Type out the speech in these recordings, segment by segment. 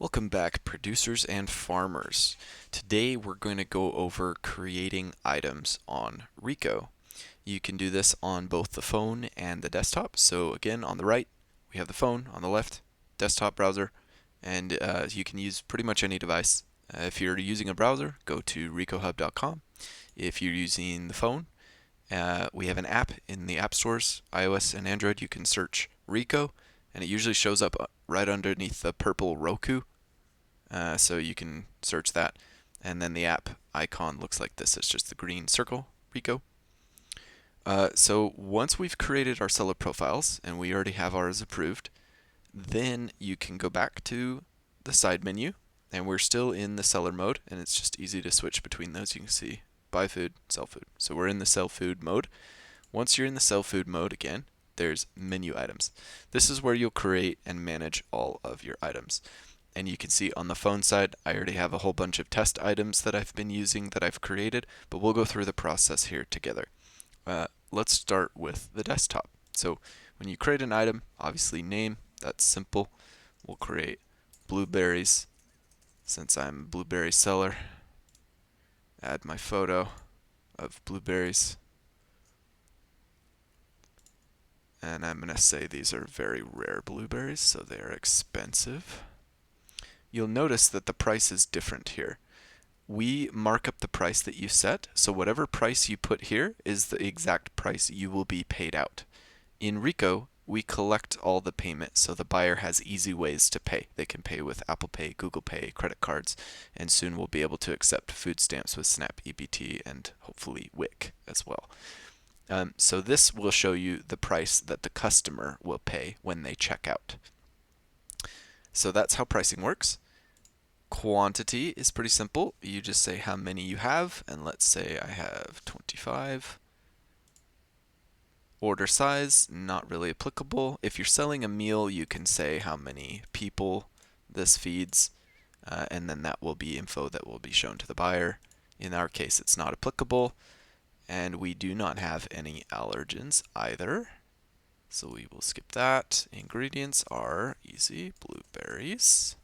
Welcome back, producers and farmers. Today we're going to go over creating items on Reko. You can do this on both the phone and the desktop. So again, on the right, we have the phone, on the left, desktop browser, and you can use pretty much any device. If you're using a browser, go to rekohub.com. If you're using the phone, we have an app in the app stores, iOS and Android. You can search Reko, and it usually shows up right underneath the purple Roku. So you can search that, and then the app icon looks like this. It's just the green circle, Reko. So once we've created our seller profiles, and we already have ours approved, then you can go back to the side menu, and we're still in the seller mode, and it's just easy to switch between those. You can see buy food, sell food. So we're in the sell food mode. Once you're in the sell food mode again, there's menu items. This is where you'll create and manage all of your items. And you can see on the phone side, I already have a whole bunch of test items that I've been using that I've created, but we'll go through the process here together. Let's start with the desktop. So when you create an item, obviously name, that's simple. We'll create blueberries, since I'm a blueberry seller. Add my photo of blueberries. And I'm going to say these are very rare blueberries, so they are expensive. You'll notice that the price is different here. We mark up the price that you set, so whatever price you put here is the exact price you will be paid out. In Reko, we collect all the payment so the buyer has easy ways to pay. They can pay with Apple Pay, Google Pay, credit cards, and soon we'll be able to accept food stamps with Snap EBT and hopefully WIC as well. So this will show you the price that the customer will pay when they check out. So that's how pricing works. Quantity is pretty simple. You just say how many you have, and let's say I have 25. Order size, not really applicable. If you're selling a meal, you can say how many people this feeds, and then that will be info that will be shown to the buyer. In our case, it's not applicable, and we do not have any allergens either. So we will skip that. Ingredients are easy, blueberries.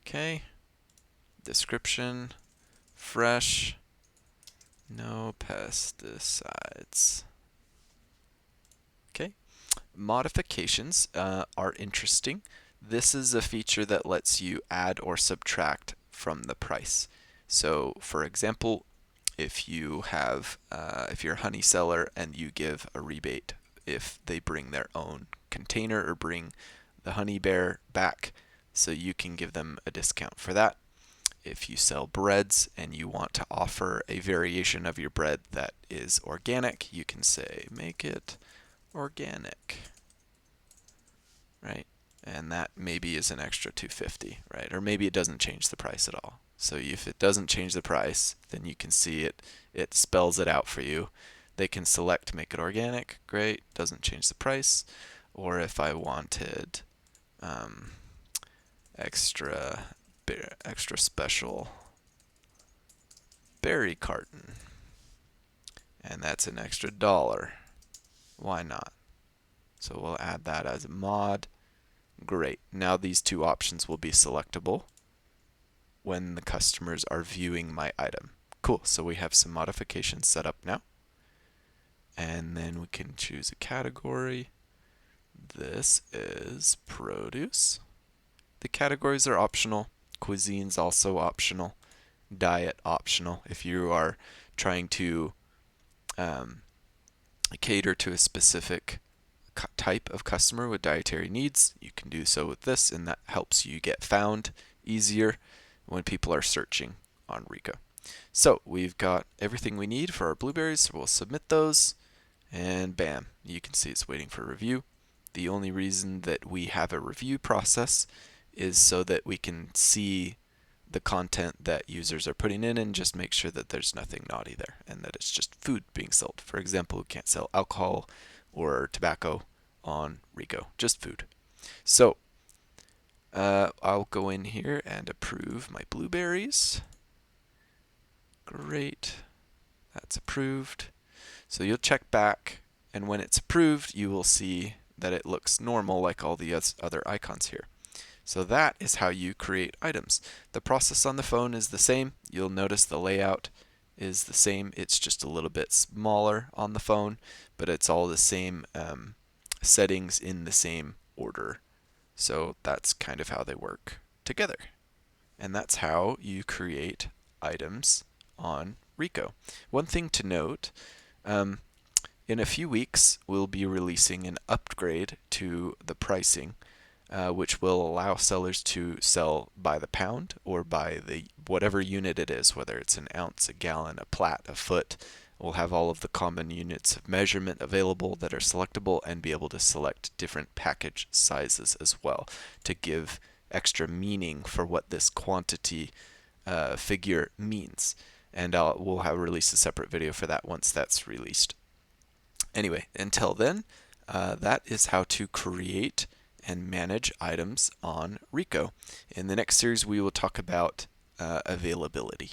Okay. Description, fresh, no pesticides. Okay. Modifications are interesting. This is a feature that lets you add or subtract from the price. So, for example, if you're a honey seller and you give a rebate if they bring their own container or bring the honey bear back, so you can give them a discount for that. If you sell breads and you want to offer a variation of your bread that is organic, you can say make it organic, right? And that maybe is an extra $2.50, right? Or maybe it doesn't change the price at all. So if it doesn't change the price, then you can see it spells it out for you. They can select make it organic, great, doesn't change the price. Or if I wanted extra special berry carton, and that's an extra $1. Why not? So we'll add that as a mod. Great. Now these two options will be selectable when the customers are viewing my item. Cool. So we have some modifications set up now. And then we can choose a category. This is produce. The categories are optional. Cuisine's also optional. Diet optional. If you are trying to cater to a specific type of customer with dietary needs, you can do so with this, and that helps you get found easier when people are searching on Reko. So we've got everything we need for our blueberries, so we'll submit those, and bam, you can see it's waiting for review. The only reason that we have a review process is so that we can see the content that users are putting in and just make sure that there's nothing naughty there and that it's just food being sold. For example, we can't sell alcohol or tobacco on Reko, just food. So I'll go in here and approve my blueberries. Great, that's approved. So you'll check back, and when it's approved, you will see that it looks normal like all the other icons here. So that is how you create items. The process on the phone is the same. You'll notice the layout is the same. It's just a little bit smaller on the phone, but it's all the same settings in the same order. So that's kind of how they work together. And that's how you create items on Reko. One thing to note, in a few weeks, we'll be releasing an upgrade to the pricing, which will allow sellers to sell by the pound or by the whatever unit it is, whether it's an ounce, a gallon, a plat, a foot. We'll have all of the common units of measurement available that are selectable and be able to select different package sizes as well to give extra meaning for what this quantity figure means. And we'll have release a separate video for that once that's released. Anyway, until then, that is how to create and manage items on Reko. In the next series, we will talk about availability.